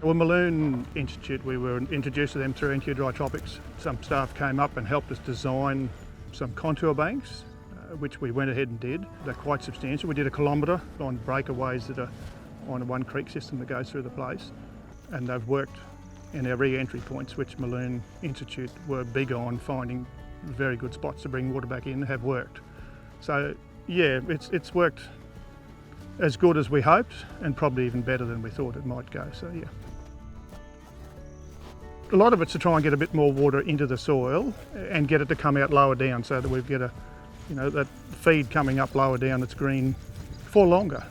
Well, Mulloon Institute, we were introduced to them through NQ Dry Tropics. Some staff came up and helped us design some contour banks, which we went ahead and did. They're quite substantial. We did 1 kilometre on breakaways that are on one creek system that goes through the place. And they've worked in our re-entry points, which Mulloon Institute were big on finding very good spots to bring water back in, have worked. So yeah, it's worked as good as we hoped and probably even better than we thought it might go, so yeah. A lot of it's to try and get a bit more water into the soil and get it to come out lower down so that we get that feed coming up lower down that's green for longer.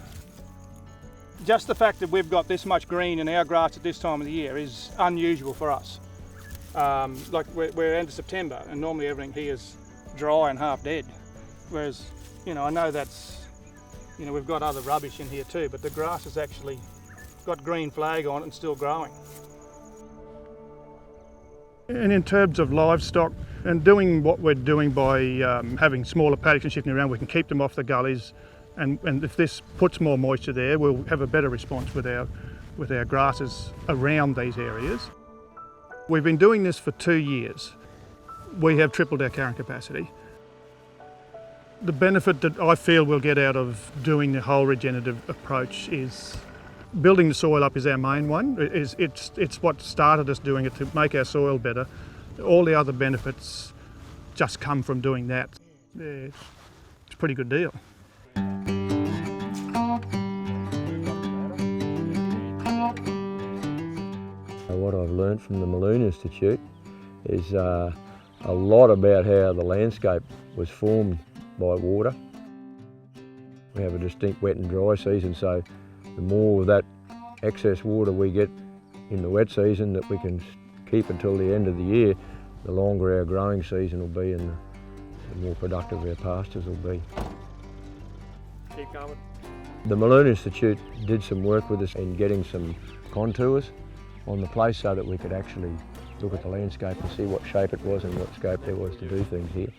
Just the fact that we've got this much green in our grass at this time of the year is unusual for us. Like we're end of September and normally everything here is dry and half dead. Whereas, I know that's, we've got other rubbish in here too, but the grass has actually got green flag on it and still growing. And in terms of livestock and doing what we're doing by having smaller paddocks and shifting around, we can keep them off the gullies. And if this puts more moisture there, we'll have a better response with our grasses around these areas. We've been doing this for 2 years. We have tripled our carrying capacity. The benefit that I feel we'll get out of doing the whole regenerative approach is building the soil up is our main one. It's what started us doing it, to make our soil better. All the other benefits just come from doing that. It's a pretty good deal. What I've learned from the Mulloon Institute is a lot about how the landscape was formed by water. We have a distinct wet and dry season, so the more of that excess water we get in the wet season that we can keep until the end of the year, the longer our growing season will be and the more productive our pastures will be. Keep going. The Mulloon Institute did some work with us in getting some contours on the place so that we could actually look at the landscape and see what shape it was and what scope there was to do things here.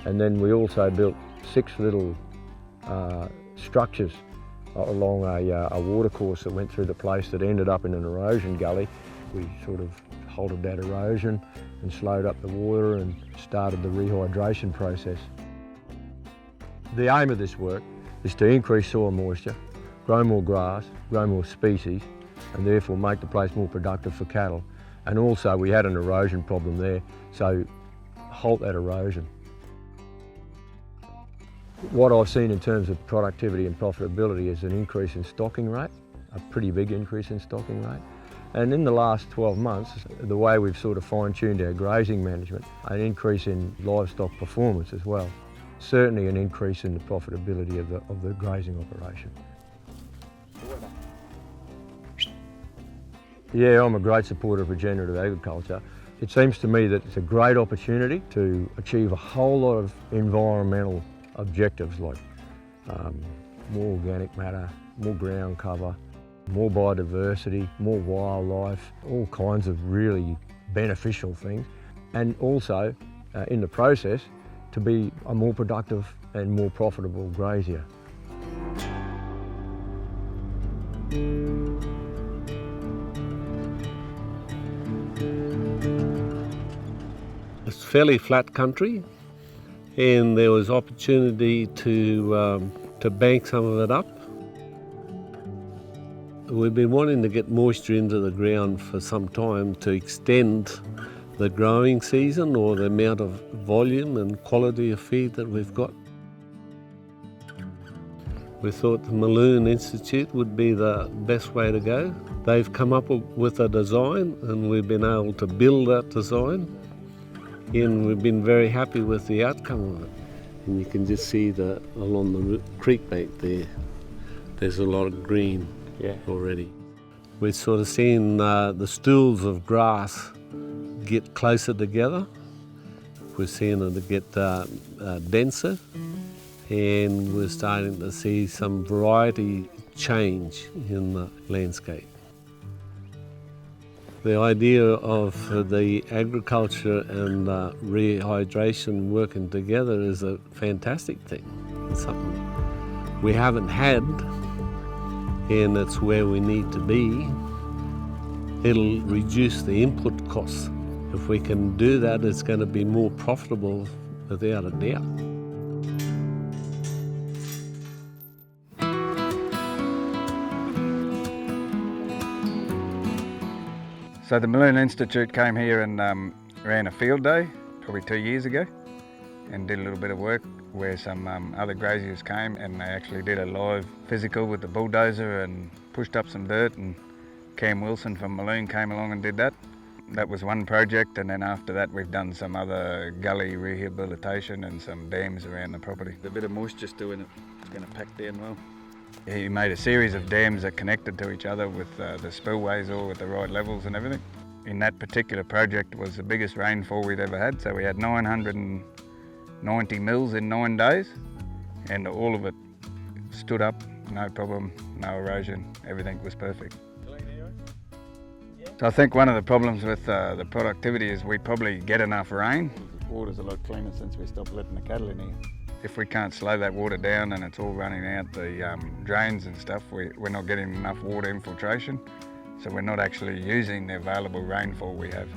And then we also built 6 little structures along a water course that went through the place that ended up in an erosion gully. We sort of halted that erosion and slowed up the water and started the rehydration process. The aim of this work is to increase soil moisture, grow more grass, grow more species, and therefore make the place more productive for cattle. And also we had an erosion problem there, so halt that erosion. What I've seen in terms of productivity and profitability is an increase in stocking rate, a pretty big increase in stocking rate. And in the last 12 months, the way we've sort of fine-tuned our grazing management, an increase in livestock performance as well. Certainly an increase in the profitability of the grazing operation. Yeah, I'm a great supporter of regenerative agriculture. It seems to me that it's a great opportunity to achieve a whole lot of environmental objectives like more organic matter, more ground cover, more biodiversity, more wildlife, all kinds of really beneficial things. And also, in the process, to be a more productive and more profitable grazier. It's fairly flat country, and there was opportunity to bank some of it up. We've been wanting to get moisture into the ground for some time to extend the growing season or the amount of volume and quality of feed that we've got. We thought the Mulloon Institute would be the best way to go. They've come up with a design and we've been able to build that design, and we've been very happy with the outcome of it. And you can just see that along the creek bank there's a lot of green already. We're sort of seeing the stools of grass get closer together. We're seeing it get denser, and we're starting to see some variety change in the landscape. The idea of the agriculture and rehydration working together is a fantastic thing. It's something we haven't had, and it's where we need to be. it'll reduce the input costs. If we can do that, it's going to be more profitable without a doubt. So the Mulloon Institute came here and ran a field day probably 2 years ago and did a little bit of work where some other graziers came and they actually did a live physical with the bulldozer and pushed up some dirt, and Cam Wilson from Mulloon came along and did that. That was one project, and then after that we've done some other gully rehabilitation and some dams around the property. A bit of moisture still in it, it's going to pack down well. He made a series of dams that connected to each other with the spillways all at the right levels and everything. In that particular project was the biggest rainfall we'd ever had, so we had 990 mils in 9 days, and all of it stood up, no problem, no erosion, everything was perfect. So I think one of the problems with the productivity is we probably get enough rain. The water's a lot cleaner since we stopped letting the cattle in here. If we can't slow that water down and it's all running out the drains and stuff, we're not getting enough water infiltration, so we're not actually using the available rainfall we have.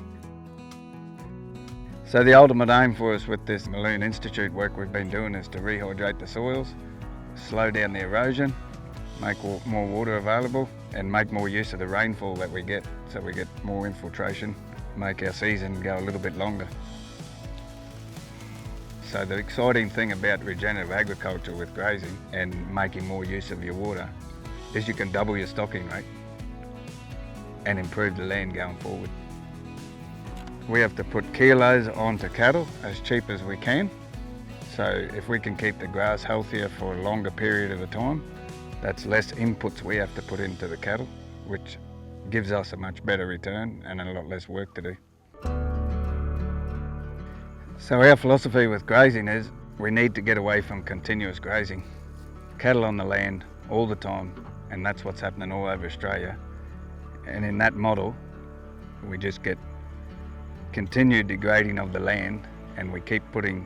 So the ultimate aim for us with this Mulloon Institute work we've been doing is to rehydrate the soils, slow down the erosion, make more water available, and make more use of the rainfall that we get, so we get more infiltration, make our season go a little bit longer. So the exciting thing about regenerative agriculture with grazing and making more use of your water is you can double your stocking rate and improve the land going forward. We have to put kilos onto cattle as cheap as we can. So if we can keep the grass healthier for a longer period of time, that's less inputs we have to put into the cattle, which gives us a much better return and a lot less work to do. So our philosophy with grazing is we need to get away from continuous grazing. Cattle on the land all the time, and that's what's happening all over Australia. And in that model, we just get continued degrading of the land, and we keep putting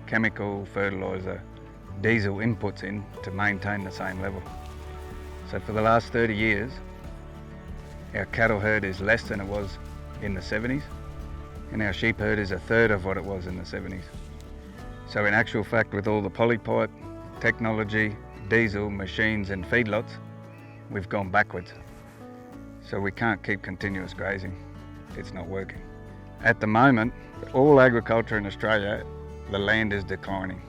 chemical, fertiliser, diesel inputs in to maintain the same level. So for the last 30 years, our cattle herd is less than it was in the 70s, and our sheep herd is a third of what it was in the 70s. So in actual fact, with all the polypipe, technology, diesel, machines and feedlots, we've gone backwards. So we can't keep continuous grazing. It's not working. At the moment, all agriculture in Australia, the land is declining.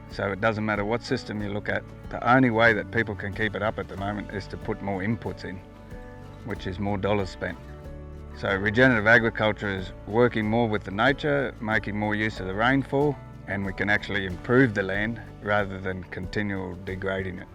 So it doesn't matter what system you look at, the only way that people can keep it up at the moment is to put more inputs in, which is more dollars spent. So regenerative agriculture is working more with the nature, making more use of the rainfall, and we can actually improve the land rather than continual degrading it.